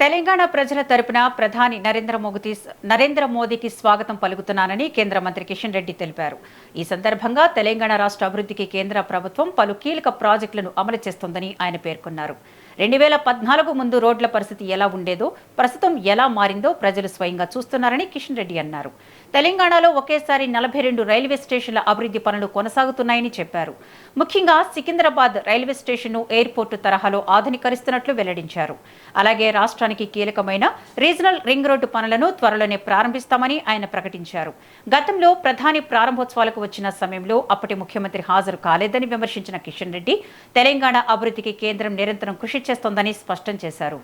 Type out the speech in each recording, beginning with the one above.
తెలంగాణ ప్రజల తరపున ప్రధాని నరేంద్ర మోదీకి స్వాగతం పలుకుతున్నానని కేంద్ర మంత్రి కిషన్ రెడ్డి తెలిపారు. ఈ సందర్భంగా తెలంగాణ రాష్ట్ర అభివృద్ధికి కేంద్ర ప్రభుత్వం పలు కీలక ప్రాజెక్టులను అమలు చేస్తోందని ఆయన పేర్కొన్నారు. 2014 ముందు రోడ్ల పరిస్థితి ఎలా ఉండేదో ప్రస్తుతం ఎలా మారిందో ప్రజలు స్వయంగా చూస్తున్నారని కిషన్ రెడ్డి అన్నారు. తెలంగాణలో ఒకేసారి 42 రైల్వే స్టేషన్ల అభివృద్ధి పనులు కొనసాగుతున్నాయని చెప్పారు. ముఖ్యంగా సికింద్రాబాద్ రైల్వే స్టేషన్ను ఎయిర్పోర్టు తరహాలో ఆధునీకరిస్తున్నట్లు వెల్లడించారు. అలాగే రాష్ట్రానికి కీలకమైన రీజనల్ రింగ్ రోడ్డు పనులను త్వరలోనే ప్రారంభిస్తామని ఆయన ప్రకటించారు. గతంలో ప్రధాని ప్రారంభోత్సవాలకు వచ్చిన సమయంలో అప్పటి ముఖ్యమంత్రి హాజరు కాలేదని విమర్శించిన కిషన్ రెడ్డి తెలంగాణ అభివృద్ధికి కేంద్రం నిరంతరం కృషి చేస్తోందని స్పష్టం చేశారు.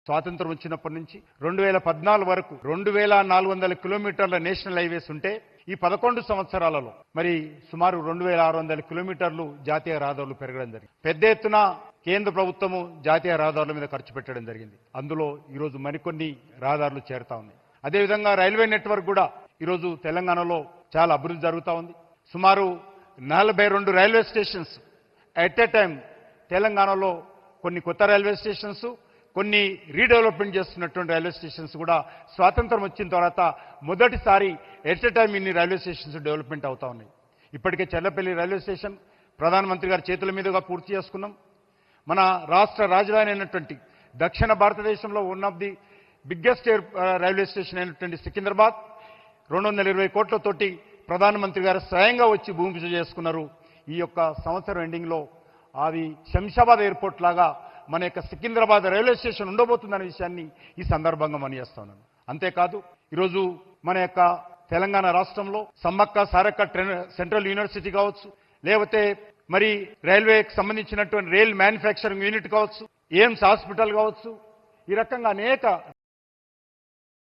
స్వాతంత్రం వచ్చినప్పటి నుంచి 2014 వరకు 2400 కిలోమీటర్ల నేషనల్ హైవేస్ ఉంటే ఈ 11 సంవత్సరాలలో మరి సుమారు 2600 కిలోమీటర్లు జాతీయ రహదారులు పెరగడం జరిగింది. పెద్ద ఎత్తున కేంద్ర ప్రభుత్వము జాతీయ రహదారుల మీద ఖర్చు పెట్టడం జరిగింది. అందులో ఈరోజు మరికొన్ని రహదారులు చేరుతా ఉన్నాయి. అదేవిధంగా రైల్వే నెట్వర్క్ కూడా ఈరోజు తెలంగాణలో చాలా అభివృద్ధి జరుగుతూ ఉంది. సుమారు 42 railway stations at a time తెలంగాణలో కొన్ని కొత్త రైల్వే స్టేషన్స్, కొన్ని రీడెవలప్మెంట్ చేస్తున్నటువంటి రైల్వే స్టేషన్స్ కూడా స్వాతంత్రం వచ్చిన తర్వాత మొదటిసారి ఎట్ ఎ టైం ఇన్ని రైల్వే స్టేషన్స్ డెవలప్మెంట్ అవుతా ఉన్నాయి. ఇప్పటికే చెల్లపల్లి రైల్వే స్టేషన్ ప్రధానమంత్రి గారి చేతుల మీదుగా పూర్తి చేసుకున్నాం. మన రాష్ట్ర రాజధాని అయినటువంటి దక్షిణ భారతదేశంలో one of the biggest railway station అయినటువంటి సికింద్రాబాద్ 220 కోట్లతోటి ప్రధానమంత్రి గారు స్వయంగా వచ్చి భూమి పూజ చేసుకున్నారు. ఈ యొక్క సంవత్సరం ఎండింగ్లో అది శంషాబాద్ ఎయిర్పోర్ట్ లాగా మన యొక్క సికింద్రాబాద్ రైల్వే స్టేషన్ ఉండబోతుందనే విషయాన్ని ఈ సందర్భంగా మనయేస్తున్నాను. అంతేకాదు ఈరోజు మన యొక్క తెలంగాణ రాష్ట్రంలో సమ్మక్క సారక్క సెంట్రల్ యూనివర్సిటీ కావచ్చు, లేకపోతే మరి రైల్వేకి సంబంధించినటువంటి రైల్ మ్యానుఫ్యాక్చరింగ్ యూనిట్ కావచ్చు, ఎయిమ్స్ హాస్పిటల్ కావచ్చు, ఈ రకంగా అనేక